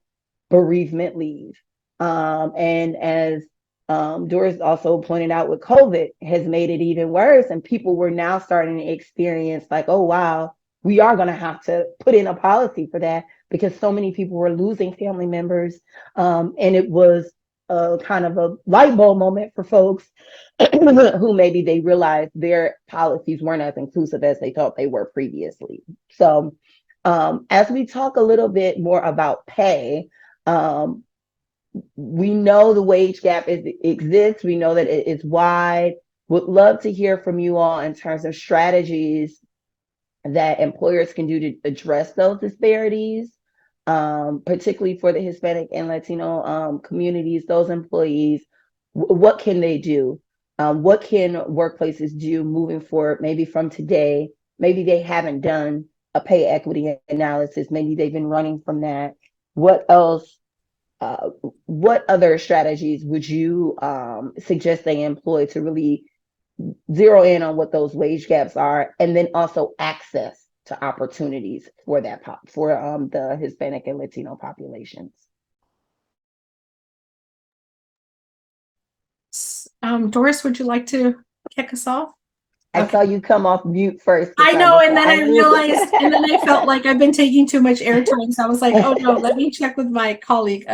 A: bereavement leave. And as Doris also pointed out with COVID has made it even worse. And people were now starting to experience like, oh, wow, we are going to have to put in a policy for that because so many people were losing family members. And it was a kind of a light bulb moment for folks who maybe they realized their policies weren't as inclusive as they thought they were previously. So as we talk a little bit more about pay, um, we know the wage gap exists. We know that it is wide. Would love to hear from you all in terms of strategies that employers can do to address those disparities, particularly for the Hispanic and Latino communities, those employees. What can they do? What can workplaces do moving forward, maybe from today? Maybe they haven't done a pay equity analysis. Maybe they've been running from that. What else? uh, what other strategies would you suggest they employ to really zero in on what those wage gaps are, and then also access to opportunities for that for the Hispanic and Latino populations?
C: Doris, would you like to kick us off?
A: I
C: Okay.
A: saw you come off mute first,
C: I know,
A: Cassandra, so
C: and then I
A: I'll mute.
C: realized, and then I felt like I've been taking too much airtime, so I was like, "Oh no, let me check with my colleague."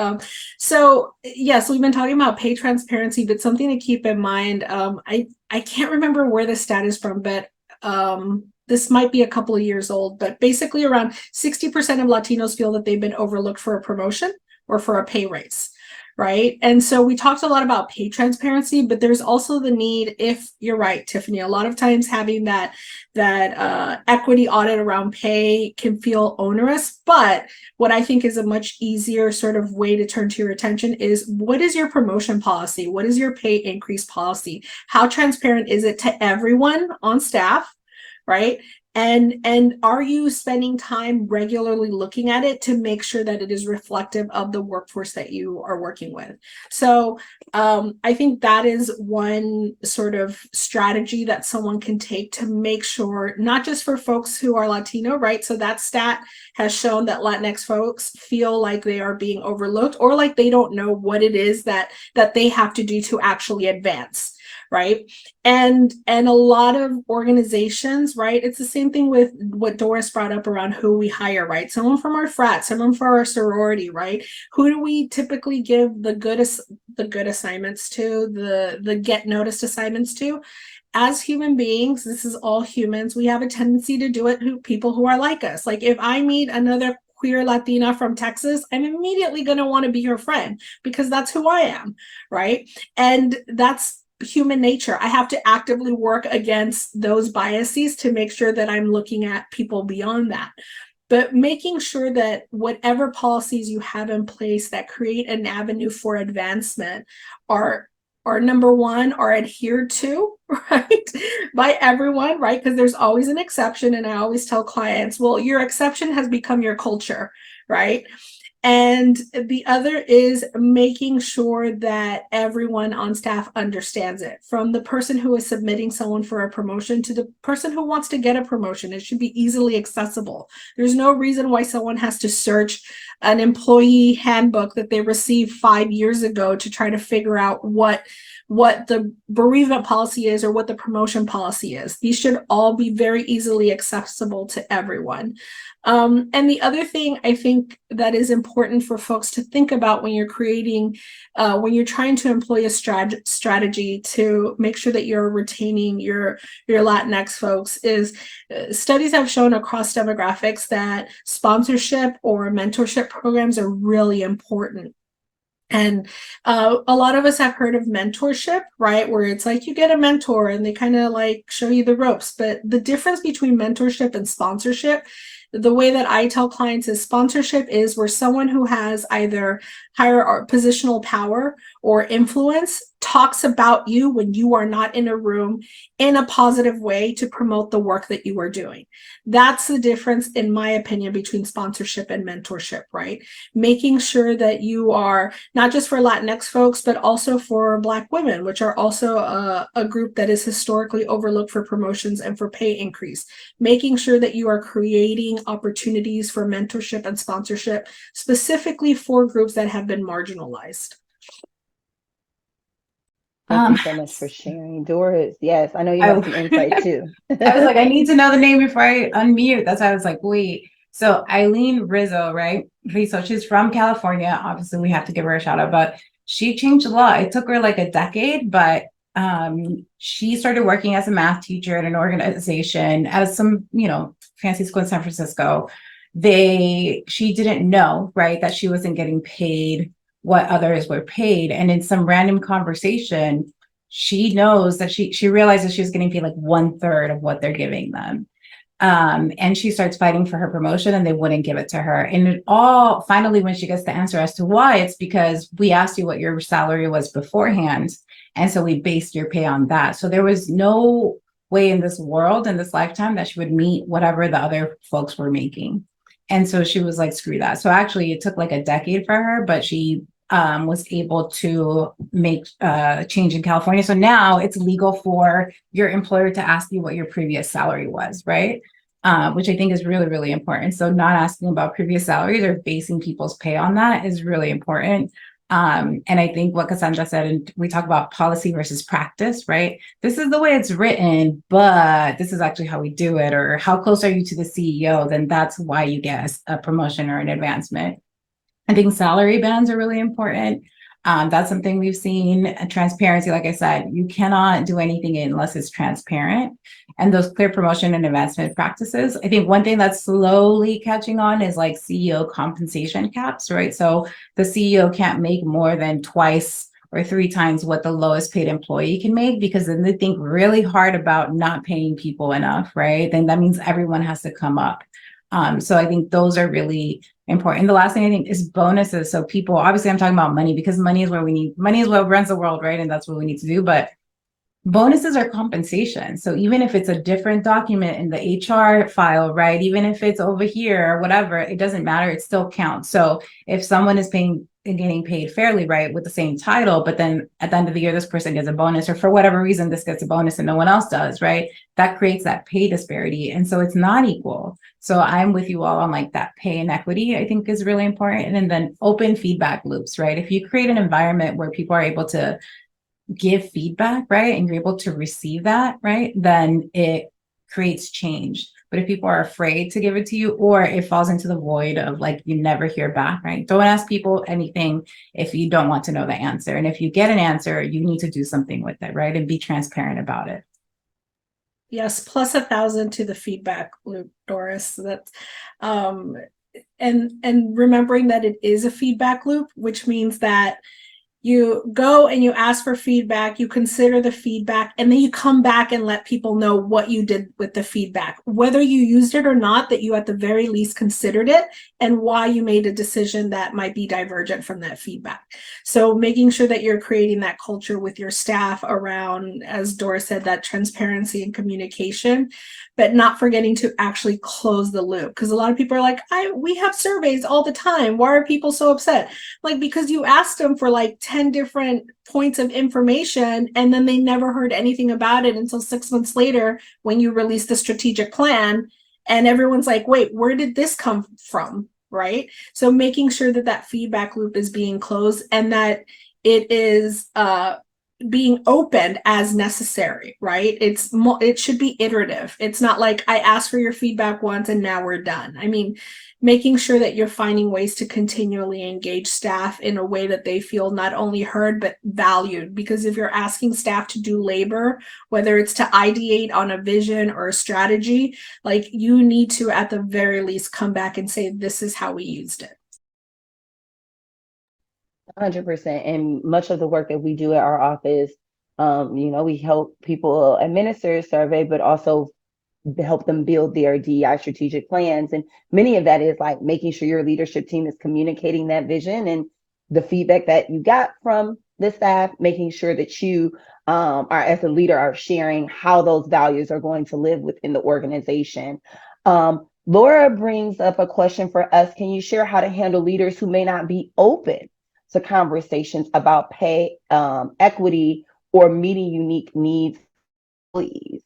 C: So yes, we've been talking about pay transparency, but something to keep in mind. I can't remember where the stat is from, but this might be a couple of years old. But basically, around 60% of Latinos feel that they've been overlooked for a promotion or for a pay raise. Right. And so we talked a lot about pay transparency, but there's also the need, if you're right, Tiffany, a lot of times having that equity audit around pay can feel onerous. But what I think is a much easier sort of way to turn to your attention is, what is your promotion policy? What is your pay increase policy? How transparent is it to everyone on staff? Right. And are you spending time regularly looking at it to make sure that it is reflective of the workforce that you are working with? So I think that is one sort of strategy that someone can take to make sure, not just for folks who are Latino, right? So that stat has shown that Latinx folks feel like they are being overlooked, or like they don't know what it is that they have to do to actually advance. Right. And a lot of organizations, right, it's the same thing with what Doris brought up around who we hire, right? Someone from our frat, someone from our sorority, right? Who do we typically give the good assignments to, the get noticed assignments to? As human beings, this is all humans, we have a tendency to do it to people who are like us. Like if I meet another queer Latina from Texas, I'm immediately going to want to be her friend because that's who I am, right? And that's human nature. I have to actively work against those biases to make sure that I'm looking at people beyond that. But making sure that whatever policies you have in place that create an avenue for advancement are number one, are adhered to, right, by everyone, right? Because there's always an exception. And I always tell clients, well, your exception has become your culture, right? And the other is making sure that everyone on staff understands it, from the person who is submitting someone for a promotion to the person who wants to get a promotion. It should be easily accessible. There's no reason why someone has to search an employee handbook that they received 5 years ago to try to figure out what the bereavement policy is or what the promotion policy is. These should all be very easily accessible to everyone. And the other thing I think that is important for folks to think about when you're creating, when you're trying to employ a strategy to make sure that you're retaining your Latinx folks is, studies have shown across demographics that sponsorship or mentorship programs are really important. And a lot of us have heard of mentorship, right? Where it's like you get a mentor and they kind of like show you the ropes. But the difference between mentorship and sponsorship, the way that I tell clients is sponsorship is where someone who has either higher or positional power or influence talks about you when you are not in a room in a positive way to promote the work that you are doing. That's the difference, in my opinion, between sponsorship and mentorship, right? Making sure that you are not just for Latinx folks, but also for Black women, which are also a group that is historically overlooked for promotions and for pay increase. Making sure that you are creating opportunities for mentorship and sponsorship specifically for groups that have been marginalized.
A: Thank you so much for sharing. Doris, yes, I know you
B: I,
A: have some insight too.
B: I was like, I need to know the name before I unmute. That's why I was like, wait. So Eileen Rizzo, right? Okay, so she's from California. Obviously, we have to give her a shout out, but she changed a lot. It took her like a decade, but she started working as a math teacher at an organization at some, fancy school in San Francisco. She didn't know, right, that she wasn't getting paid what others were paid. And in some random conversation, she knows that she realizes she's getting paid like 1/3 of what they're giving them. And she starts fighting for her promotion and they wouldn't give it to her. And it all finally, when she gets the answer as to why, it's because we asked you what your salary was beforehand. And so we based your pay on that. So there was no way in this world, in this lifetime, that she would meet whatever the other folks were making. And so she was like, screw that. So actually it took like a decade for her, but she was able to make a change in California. So now it's legal for your employer to ask you what your previous salary was, right? Which I think is really, really important. So not asking about previous salaries or basing people's pay on that is really important. And I think what Cassandra said, and we talk about policy versus practice, right? This is the way it's written, but this is actually how we do it. Or how close are you to the CEO? Then that's why you get a promotion or an advancement. I think salary bands are really important. That's something we've seen. Transparency, like I said, you cannot do anything unless it's transparent. And those clear promotion and advancement practices. I think one thing that's slowly catching on is like CEO compensation caps, right? So the CEO can't make more than twice or 3 times what the lowest paid employee can make, because then they think really hard about not paying people enough, right? Then that means everyone has to come up. So I think those are really important. The last thing I think is bonuses. So people, obviously I'm talking about money because money is what runs the world, right? And that's what we need to do. But bonuses are compensation. So even if it's a different document in the HR file, right? Even if it's over here or whatever, it doesn't matter. It still counts. So if someone is getting paid fairly, right, with the same title, but then at the end of the year, this person gets a bonus, or for whatever reason, this gets a bonus and no one else does, right? That creates that pay disparity. And so it's not equal. So I'm with you all on like that pay inequity, I think is really important. And then open feedback loops, right? If you create an environment where people are able to give feedback, right, and you're able to receive that, right, then it creates change. But if people are afraid to give it to you, or it falls into the void of like you never hear back, right? Don't ask people anything if you don't want to know the answer. And if you get an answer, you need to do something with it, right? And be transparent about it.
C: Yes, plus 1,000 to the feedback loop, Doris. That's and remembering that it is a feedback loop, which means that you go and you ask for feedback, you consider the feedback, and then you come back and let people know what you did with the feedback, whether you used it or not, that you at the very least considered it and why you made a decision that might be divergent from that feedback. So making sure that you're creating that culture with your staff around, as Doris said, that transparency and communication, but not forgetting to actually close the loop. Because a lot of people are like, we have surveys all the time. Why are people so upset? Like, because you asked them for like 10 different points of information and then they never heard anything about it until 6 months later when you released the strategic plan, and everyone's like, wait, where did this come from? Right? So making sure that that feedback loop is being closed and that it is being opened as necessary, right? It should be iterative. It's not like I asked for your feedback once and now we're done. I mean, making sure that you're finding ways to continually engage staff in a way that they feel not only heard but valued. Because if you're asking staff to do labor, whether it's to ideate on a vision or a strategy, like you need to at the very least come back and say, this is how we used it.
A: 100%. And much of the work that we do at our office, we help people administer a survey, but also help them build their DEI strategic plans. And many of that is like making sure your leadership team is communicating that vision and the feedback that you got from the staff, making sure that you are, as a leader, are sharing how those values are going to live within the organization. Laura brings up a question for us. Can you share how to handle leaders who may not be open to conversations about pay equity or meeting unique needs, please?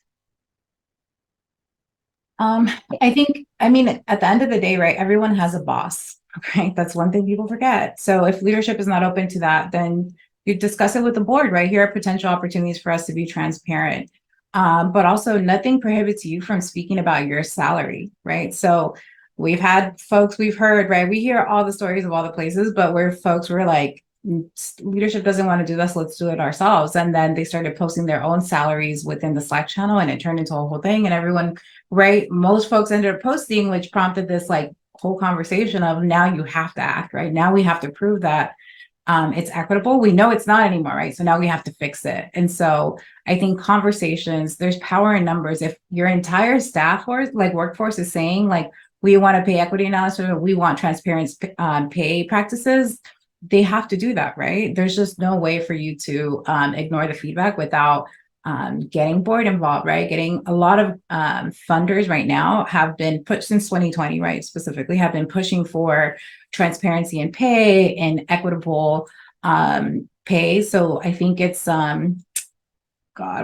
B: I think, I mean, at the end of the day, right, everyone has a boss, right? That's one thing people forget. So if leadership is not open to that, then you discuss it with the board, right? Here are potential opportunities for us to be transparent. But also nothing prohibits you from speaking about your salary, right? So we've had folks, we've heard, right? We hear all the stories of all the places, but where folks were like, leadership doesn't want to do this, let's do it ourselves. And then they started posting their own salaries within the Slack channel and it turned into a whole thing. And everyone, right, most folks ended up posting, which prompted this like whole conversation of now you have to act, right? Now we have to prove that it's equitable. We know it's not anymore, right? So now we have to fix it. And so I think conversations, there's power in numbers. If your entire staff or like workforce is saying like, we want to pay equity analysis, or we want transparent pay practices, they have to do that, right? There's just no way for you to ignore the feedback without getting board involved, right? Getting a lot of funders right now have been pushed since 2020, right? Specifically have been pushing for transparency in pay and equitable pay. So I think it's, God,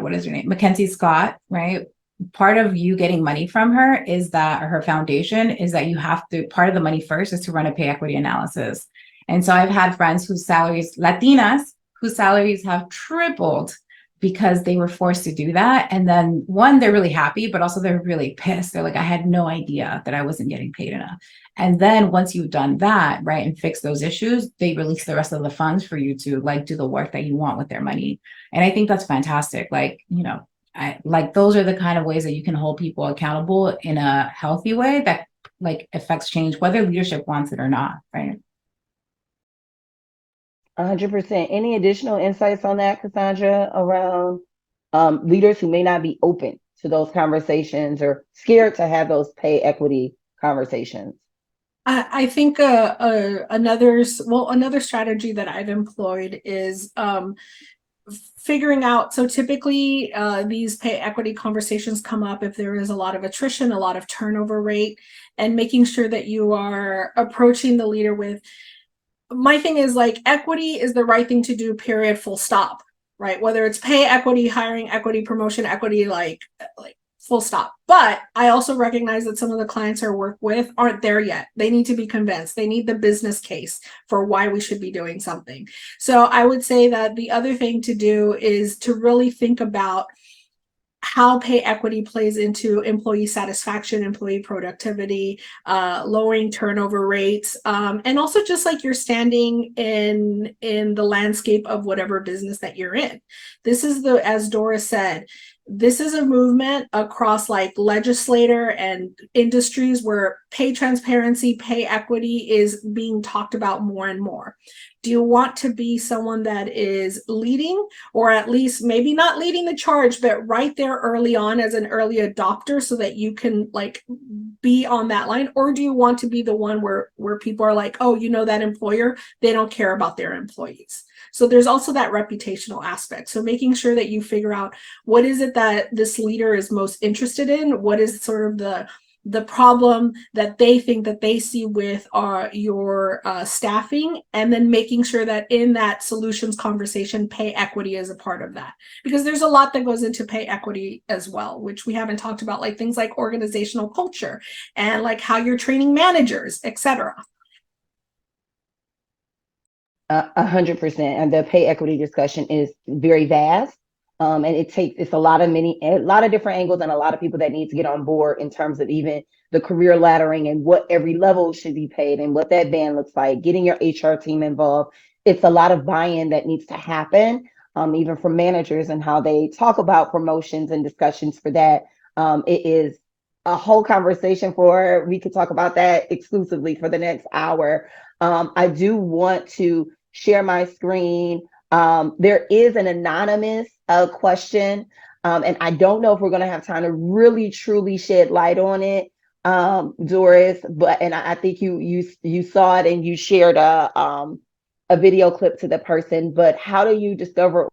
B: what is her name? Mackenzie Scott, right? Part of you getting money from her is that, or her foundation is that you have to, part of the money first is to run a pay equity analysis. And so I've had friends whose salaries, Latinas, whose salaries have tripled because they were forced to do that. And then one, they're really happy, but also they're really pissed. They're like, I had no idea that I wasn't getting paid enough. And then once you've done that, right, and fix those issues, they release the rest of the funds for you to like do the work that you want with their money. And I think that's fantastic. Like, you know, like those are the kind of ways that you can hold people accountable in a healthy way that like affects change, whether leadership wants it or not, right?
A: 100%. Any additional insights on that, Cassandra, around leaders who may not be open to those conversations or scared to have those pay equity conversations?
C: I think another strategy that I've employed is figuring out. So typically these pay equity conversations come up if there is a lot of attrition, a lot of turnover rate, and making sure that you are approaching the leader with, my thing is like equity is the right thing to do, period, full stop, right? Whether it's pay equity, hiring equity, promotion equity, like full stop. But I also recognize that some of the clients I work with aren't there yet. They need to be convinced. They need the business case for why we should be doing something. So I would say that the other thing to do is to really think about how pay equity plays into employee satisfaction, employee productivity, lowering turnover rates, and also just like you're standing in the landscape of whatever business that you're in. This is the, as Doris said, this is a movement across like legislator and industries where pay transparency, pay equity is being talked about more and more. Do you want to be someone that is leading, or at least maybe not leading the charge, but right there early on as an early adopter so that you can like be on that line? Or do you want to be the one where people are like, oh, you know, that employer, they don't care about their employees. So there's also that reputational aspect. So making sure that you figure out what is it that this leader is most interested in, what is sort of the problem that they think that they see with your staffing, and then making sure that in that solutions conversation, pay equity is a part of that. Because there's a lot that goes into pay equity as well, which we haven't talked about, like things like organizational culture and like how you're training managers, etc.
A: 100%. And the pay equity discussion is very vast. And it's a lot of different angles and a lot of people that need to get on board in terms of even the career laddering and what every level should be paid and what that band looks like, getting your HR team involved. It's a lot of buy-in that needs to happen, even from managers and how they talk about promotions and discussions for that. It is a whole conversation we could talk about that exclusively for the next hour. I do want to share my screen. There is an anonymous question And I don't know if we're going to have time to really truly shed light on it, Doris. But and I think you saw it and you shared a video clip to the person. But how do you discover or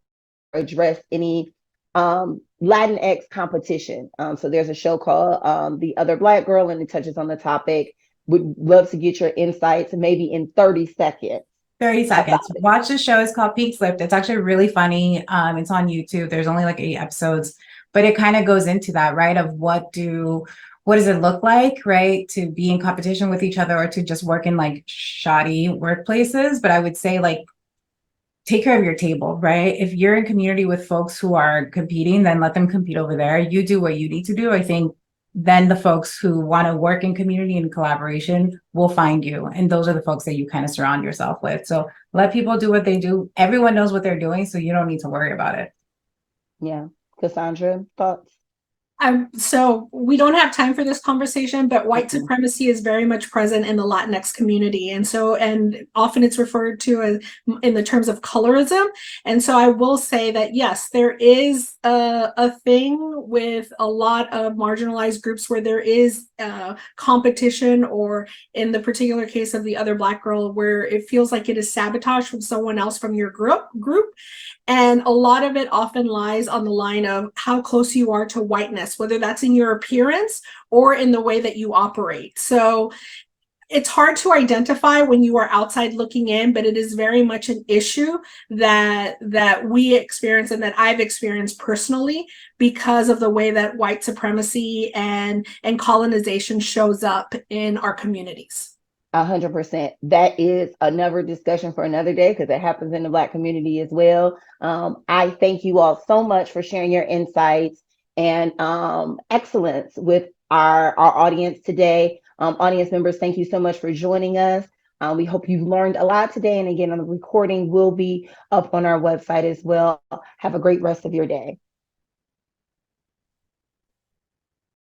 A: address any Latinx competition? So there's a show called The Other Black Girl, and it touches on the topic. Would love to get your insights, maybe in 30 seconds.
B: 30 seconds. Watch the show. It's called Pink Slipped. It's actually really funny. It's on YouTube. There's only like 8 episodes, but it kind of goes into that, right? Of what does it look like, right? To be in competition with each other or to just work in like shoddy workplaces. But I would say like, take care of your table, right? If you're in community with folks who are competing, then let them compete over there. You do what you need to do. I think then the folks who want to work in community and collaboration will find you. And those are the folks that you kind of surround yourself with. So let people do what they do. Everyone knows what they're doing, so you don't need to worry about it.
A: Yeah. Cassandra, thoughts?
C: So we don't have time for this conversation, but white supremacy is very much present in the Latinx community. And often it's referred to as in the terms of colorism. And so I will say that, yes, there is a thing with a lot of marginalized groups where there is competition, or in the particular case of The Other Black Girl, where it feels like it is sabotage from someone else from your group. And a lot of it often lies on the line of how close you are to whiteness, whether that's in your appearance or in the way that you operate. So it's hard to identify when you are outside looking in, but it is very much an issue that we experience and that I've experienced personally because of the way that white supremacy and colonization shows up in our communities.
A: 100%. That is another discussion for another day because it happens in the Black community as well. I thank you all so much for sharing your insights and excellence with our audience today. Audience members, thank you so much for joining us. We hope you've learned a lot today. And again, the recording will be up on our website as well. Have a great rest of your day.